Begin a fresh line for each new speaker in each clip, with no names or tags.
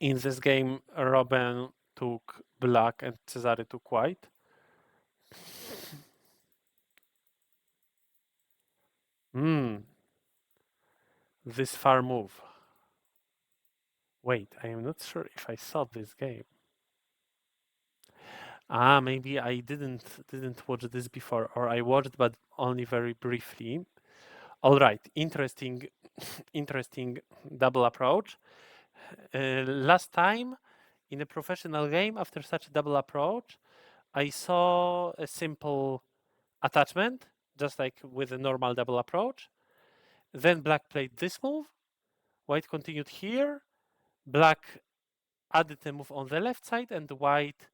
In this game, Robin took black and Cezary took white. This far move. Wait, I am not sure if I saw this game. Maybe I didn't watch this before, or I watched but only very briefly. All right, interesting, interesting double approach. Last time in a professional game, after such a double approach, I saw a simple attachment, just like with a normal double approach. Then black played this move, white continued here, black added a move on the left side, and white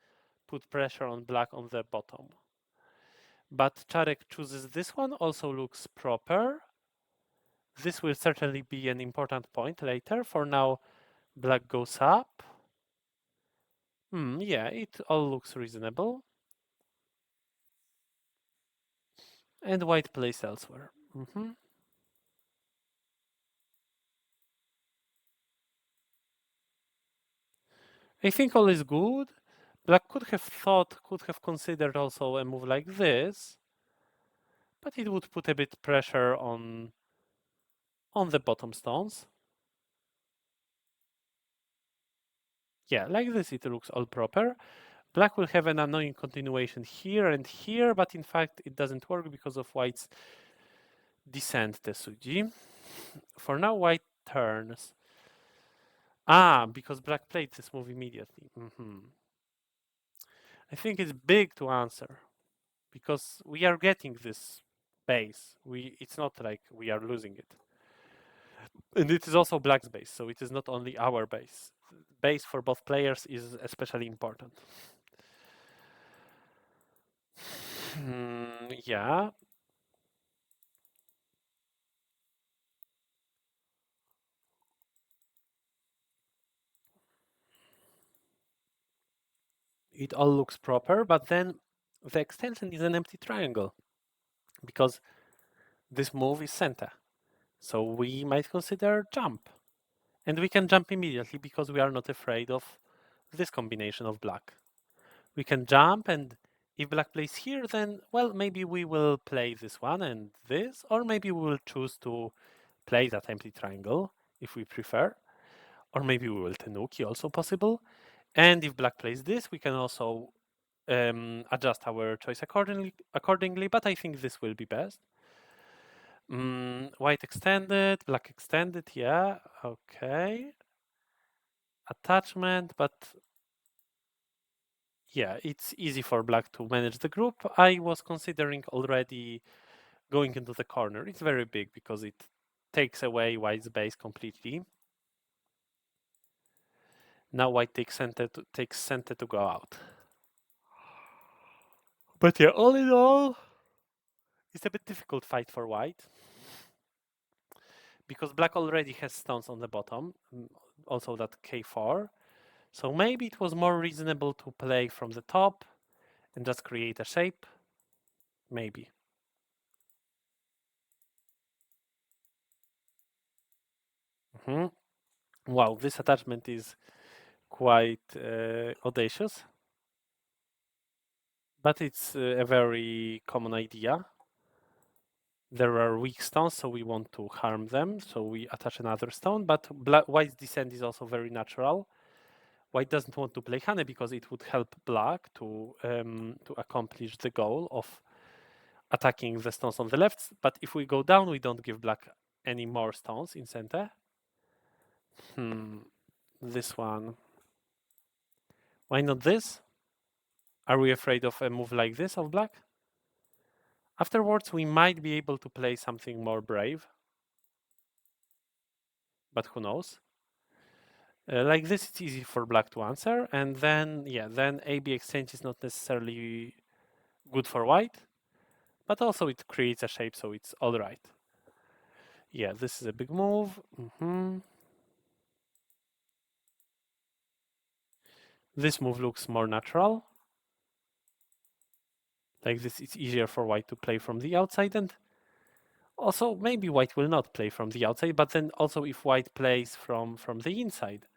put pressure on black on the bottom. But Czarek chooses this one, also looks proper. This will certainly be an important point later. For now, black goes up. Yeah, it all looks reasonable. And white plays elsewhere. I think all is good. Black could have considered also a move like this, but it would put a bit pressure on the bottom stones. Yeah, like this it looks all proper. Black will have an annoying continuation here and here, but in fact it doesn't work because of white's descent Tesuji. For now, white turns. Because black played this move immediately. I think it's big to answer because we are getting this base. It's not like we are losing it. And it is also black's base, so it is not only our base. Base for both players is especially important. Yeah. It all looks proper, but then the extension is an empty triangle because this move is center. So we might consider jump. And we can jump immediately because we are not afraid of this combination of black. We can jump, and if black plays here, then, well, maybe we will play this one and this, or maybe we will choose to play that empty triangle if we prefer, or maybe we will tenuki, also possible. And if black plays this, we can also adjust our choice accordingly, but I think this will be best. White extended, black extended, yeah, okay. Attachment, but yeah, it's easy for black to manage the group. I was considering already going into the corner. It's very big because it takes away white's base completely. Now white takes center to go out. But yeah, all in all, it's a bit difficult fight for white because black already has stones on the bottom, also that k4. So maybe it was more reasonable to play from the top and just create a shape. Maybe. Wow, this attachment is quite audacious, but it's a very common idea. There are weak stones, so we want to harm them, so we attach another stone, but white's descent is also very natural. White doesn't want to play Hane because it would help black to accomplish the goal of attacking the stones on the left, but if we go down, we don't give black any more stones in center. This one. Why not this? Are we afraid of a move like this of black? Afterwards, we might be able to play something more brave. But who knows? Like this, it's easy for black to answer. And then, yeah, then AB exchange is not necessarily good for white. But also it creates a shape, so it's all right. Yeah, this is a big move. This move looks more natural. Like this, it's easier for white to play from the outside, and also maybe white will not play from the outside, but then also if white plays from the inside,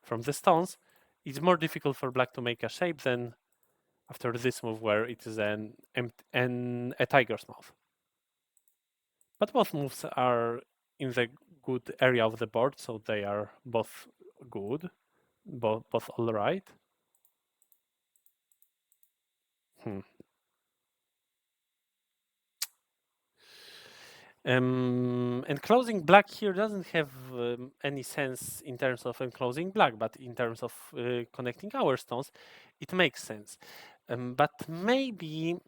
from the stones, it's more difficult for black to make a shape than after this move where it is a tiger's mouth. But both moves are in the good area of the board, so they are both good, both all right. Enclosing black here doesn't have any sense in terms of enclosing black, but in terms of connecting our stones, it makes sense. But maybe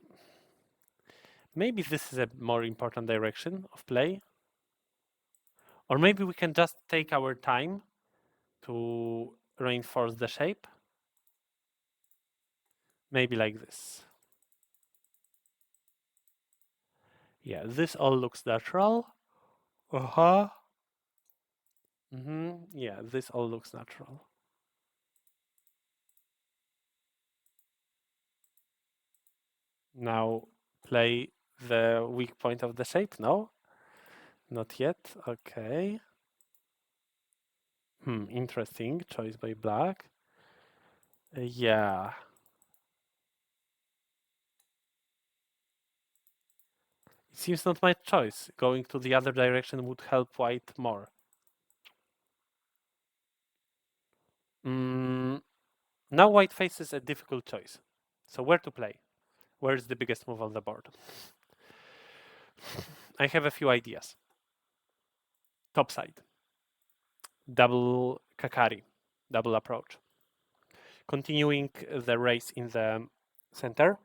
this is a more important direction of play. Or maybe we can just take our time to reinforce the shape. Maybe like this. Yeah, this all looks natural. Uh-huh. Yeah, this all looks natural. Now play the weak point of the shape, no? Not yet, okay. Interesting choice by black. Yeah. It seems not my choice. Going to the other direction would help white more. Now white faces a difficult choice. So where to play? Where is the biggest move on the board? I have a few ideas. Top side. Double Kakari. Double approach. Continuing the race in the center.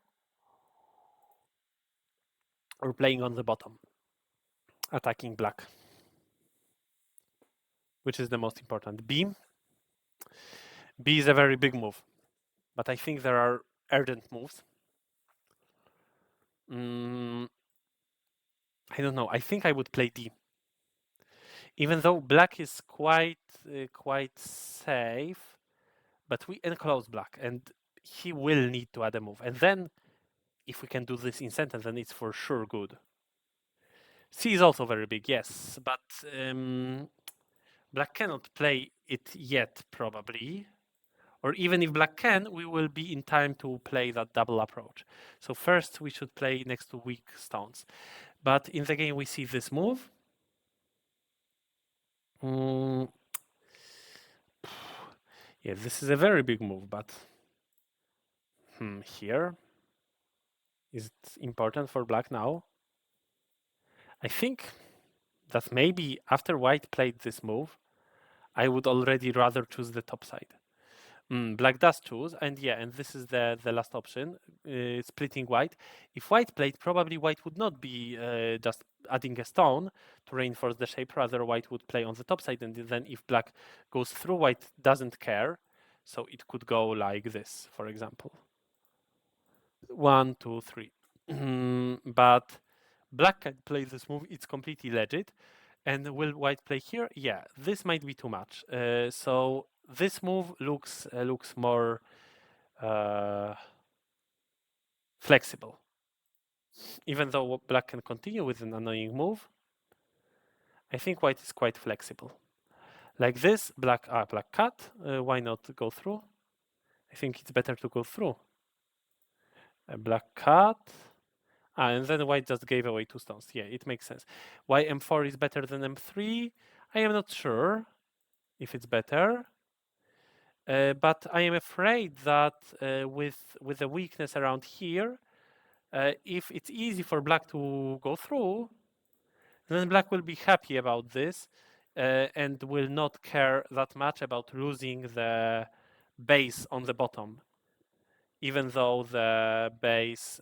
Or playing on the bottom. Attacking black. Which is the most important? B. B is a very big move. But I think there are urgent moves. I don't know. I think I would play D. Even though black is quite safe, but we enclose black, and he will need to add a move. And then, if we can do this in sentence, then it's for sure good. C is also very big, yes, but black cannot play it yet, probably. Or even if black can, we will be in time to play that double approach. So first, we should play next to weak stones. But in the game, we see this move. Yeah, this is a very big move, but here, is it important for black now? I think that maybe after white played this move, I would already rather choose the top side. Black does choose, and yeah, and this is the last option, splitting white. If white played, probably white would not be just adding a stone to reinforce the shape, rather white would play on the top side, and then if black goes through, white doesn't care, so it could go like this, for example. 1, 2, 3. But black can play this move, it's completely legit. And will white play here? Yeah, this might be too much. So this move looks more flexible. Even though black can continue with an annoying move, I think white is quite flexible. Like this, black cut. Why not go through? I think it's better to go through. A black cut. And then white just gave away 2 stones. Yeah, it makes sense. Why m4 is better than m3? I am not sure if it's better. But I am afraid that with the weakness around here, if it's easy for black to go through, then black will be happy about this and will not care that much about losing the base on the bottom, even though the base,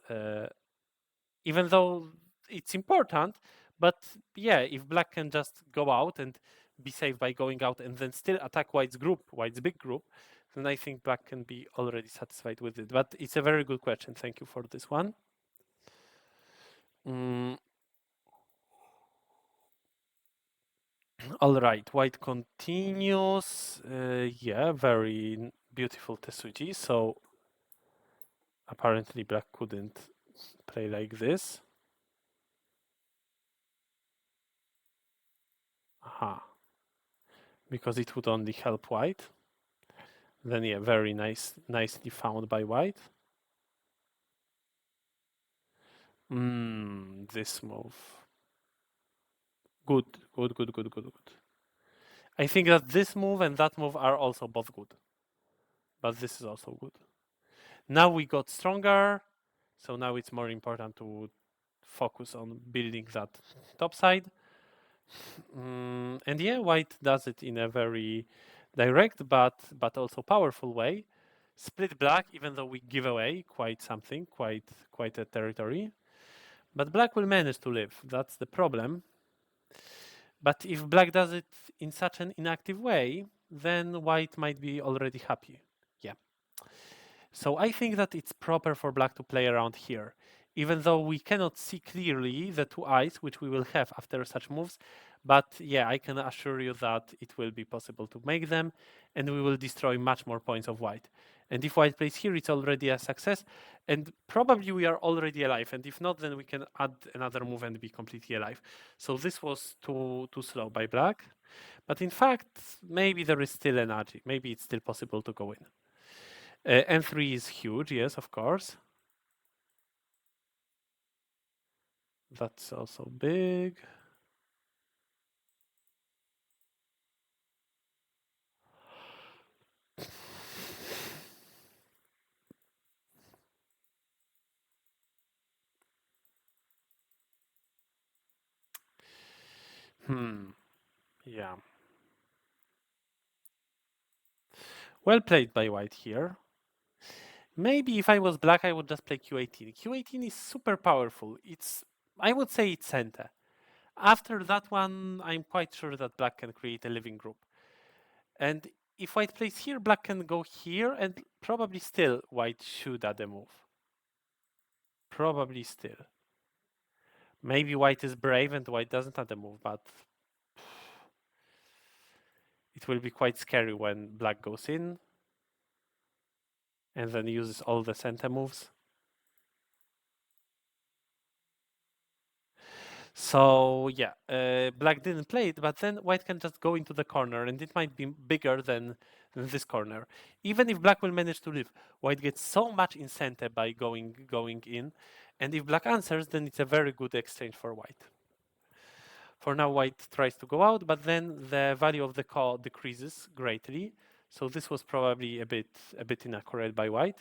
even though it's important. But yeah, if black can just go out and be safe by going out and then still attack white's big group, then I think black can be already satisfied with it. But it's a very good question. Thank you for this one. All right, white continues. Yeah, very beautiful Tesuji. So apparently black couldn't play like this. Aha. Because it would only help white. Then yeah, very nicely found by white. This move. Good, good, good, good, good, good. I think that this move and that move are also both good. But this is also good. Now we got stronger, so now it's more important to focus on building that top side. And yeah, white does it in a very direct but also powerful way. Split black, even though we give away quite something, quite a territory. But black will manage to live. That's the problem. But if black does it in such an inactive way, then white might be already happy. Yeah. So I think that it's proper for black to play around here. Even though we cannot see clearly the two eyes, which we will have after such moves. But yeah, I can assure you that it will be possible to make them, and we will destroy much more points of white. And if white plays here, it's already a success, and probably we are already alive. And if not, then we can add another move and be completely alive. So this was too slow by black. But in fact, maybe there is still energy. Maybe it's still possible to go in. N3 is huge, yes, of course. That's also big. Yeah. Well played by white here. Maybe if I was black, I would just play Q18. Q18 is super powerful. I would say it's center. After that one, I'm quite sure that black can create a living group. And if white plays here, black can go here, and probably still white should add a move. Probably still. Maybe white is brave and white doesn't add a move, but it will be quite scary when black goes in and then uses all the center moves. So yeah, black didn't play it, but then white can just go into the corner, and it might be bigger than this corner. Even if black will manage to live, white gets so much incentive by going in, and if black answers, then it's a very good exchange for white. For now, white tries to go out, but then the value of the call decreases greatly. So this was probably a bit inaccurate by white.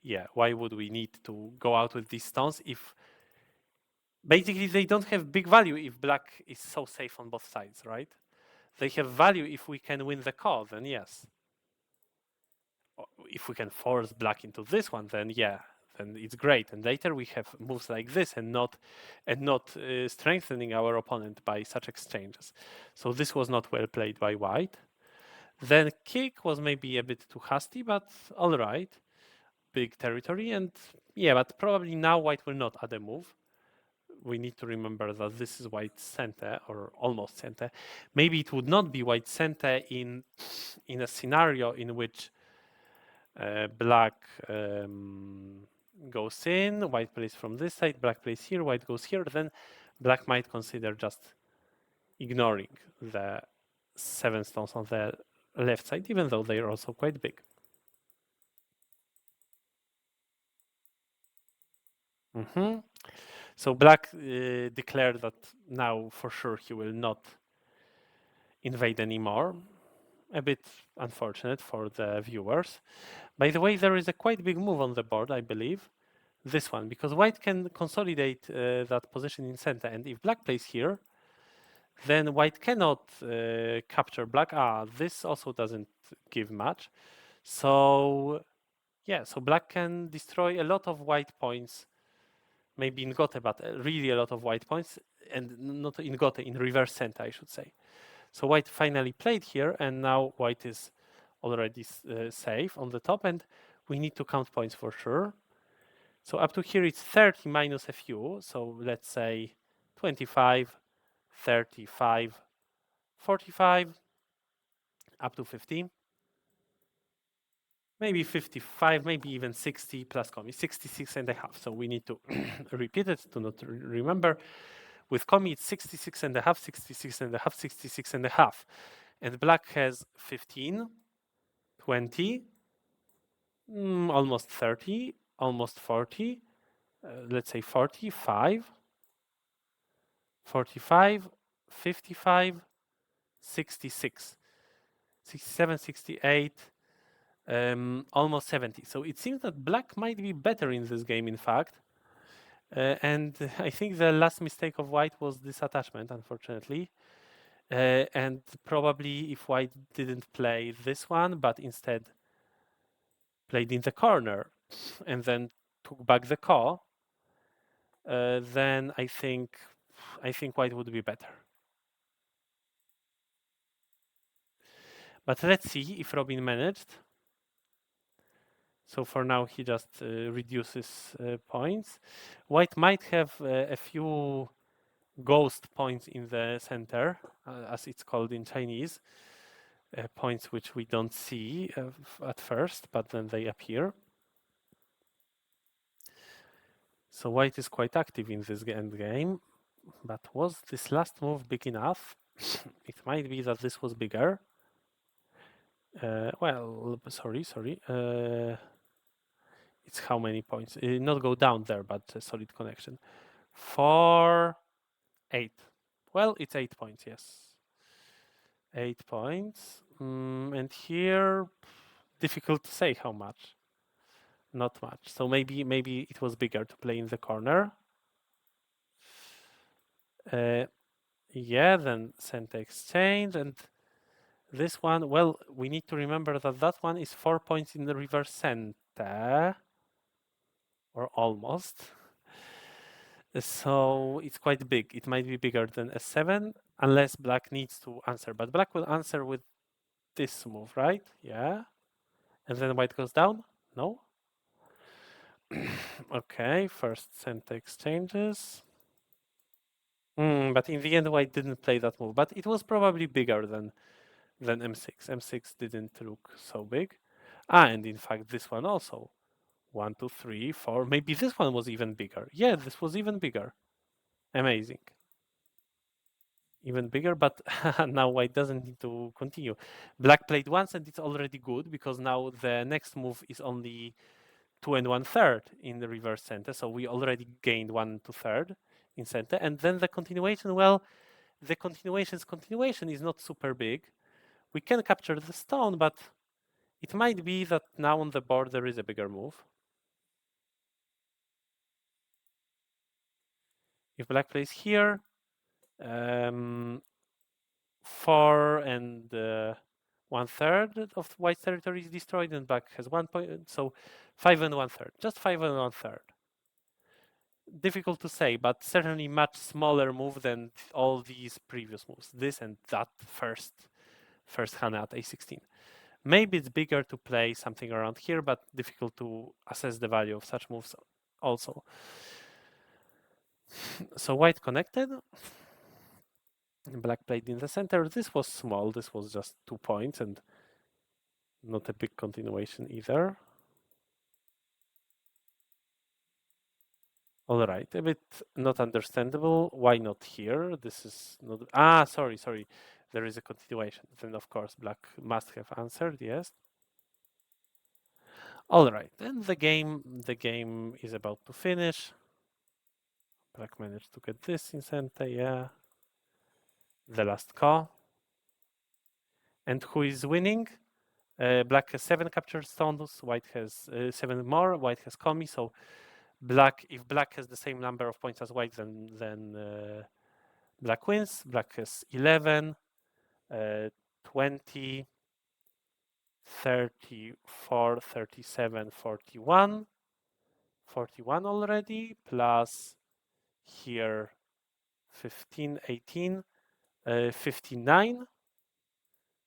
Yeah, why would we need to go out with these stones if basically they don't have big value if black is so safe on both sides, right? They have value if we can win the call, then yes. If we can force black into this one, then yeah, then it's great. And later we have moves like this and not strengthening our opponent by such exchanges. So this was not well played by white. Then kick was maybe a bit too hasty, but all right. Big territory, and yeah, but probably now white will not add a move. We need to remember that this is white center or almost center. Maybe it would not be white center in a scenario in which black goes in, white plays from this side, black plays here, white goes here. Then black might consider just ignoring the 7 stones on the left side, even though they are also quite big. So black declared that now for sure he will not invade anymore. A bit unfortunate for the viewers. By the way, there is a quite big move on the board, I believe. This one, because white can consolidate that position in center, and if black plays here, then white cannot capture black. This also doesn't give much. So yeah, so black can destroy a lot of white points, maybe in Gote, but really a lot of white points, and not in Gote, in reverse center, I should say. So white finally played here, and now white is already safe on the top, and we need to count points for sure. So up to here it's 30 minus a few, so let's say 25, 35, 45, up to 50, maybe 55, maybe even 60 plus Komi, 66 and a half. So we need to repeat it to not remember. With Komi, it's 66 and a half, 66 and a half, 66 and a half. And black has 15, 20, Almost 30, almost 40. Let's say 45, 45, 55, 66, 67, 68, almost 70. So it seems that black might be better in this game, in fact. And I think the last mistake of white was this attachment, unfortunately. And probably if white didn't play this one, but instead played in the corner and then took back the call, then I think white would be better. But let's see if Robin managed. So for now, he just reduces points. White might have a few ghost points in the center, as it's called in Chinese, points which we don't see at first, but then they appear. So white is quite active in this end game, but was this last move big enough? It might be that this was bigger. Well, sorry. It's how many points? Not go down there, but a solid connection. 4, 8. Well, it's 8 points, yes. 8 points. And here, difficult to say how much. Not much. So maybe it was bigger to play in the corner. Yeah, then center exchange. And this one, well, we need to remember that that one is 4 points in the reverse center. Or almost. So it's quite big. It might be bigger than a7 unless black needs to answer. But black will answer with this move, right? Yeah. And then white goes down? No? Okay, first center exchanges. But in the end, white didn't play that move. But it was probably bigger than m6. m6 didn't look so big. And in fact, this one also. 1, 2, 3, 4. Maybe this one was even bigger. Yeah, this was even bigger. Amazing. Even bigger, but now white doesn't need to continue. Black played once and it's already good because now the next move is only 2 and 1/3 in the reverse center. So we already gained 1 2/3 in center. And then the continuation, well, the continuation is not super big. We can capture the stone, but it might be that now on the board there is a bigger move. If black plays here, 4 and 1/3 of white territory is destroyed, and black has 1 point. So 5 and 1/3, just 5 and 1/3. Difficult to say, but certainly much smaller move than all these previous moves. This and that first hand at a16. Maybe it's bigger to play something around here, but difficult to assess the value of such moves also. So white connected. Black played in the center. This was small. This was just 2 points and not a big continuation either. All right, a bit not understandable. Why not here? This is not. Sorry. There is a continuation. Then of course black must have answered. Yes. All right, then the game is about to finish. Black managed to get this in center. Yeah. The last call. And who is winning? Black has 7 captured stones. White has 7 more. White has Komi. So if black has the same number of points as white, then black wins. Black has 11, 20, 34, 37, 41. 41 already, plus here 15, 18, 59.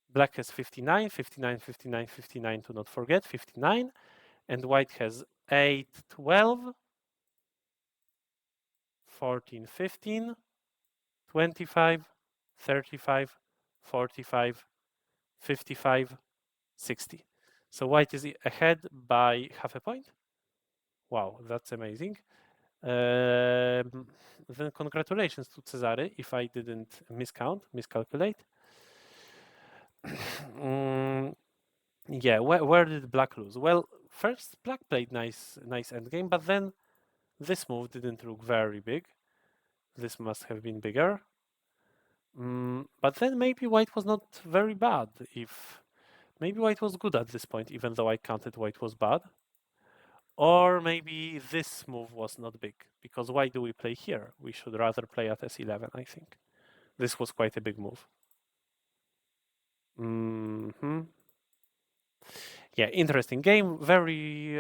Black has 59, 59, 59, 59, to not forget, 59. And white has 8, 12, 14, 15, 25, 35, 45, 55, 60. So white is ahead by half a point. Wow, that's amazing. Then congratulations to Cezary, if I didn't miscalculate. Yeah, where did black lose? Well, First, black played nice endgame, but then this move didn't look very big. This must have been bigger. But then maybe white was not very bad. If maybe white was good at this point, even though I counted white was bad. Or maybe this move was not big, because why do we play here? We should rather play at S11, I think. This was quite a big move. Yeah, interesting game. Very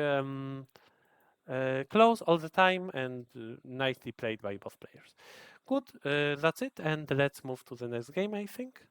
close all the time and nicely played by both players. Good, that's it. And let's move to the next game, I think.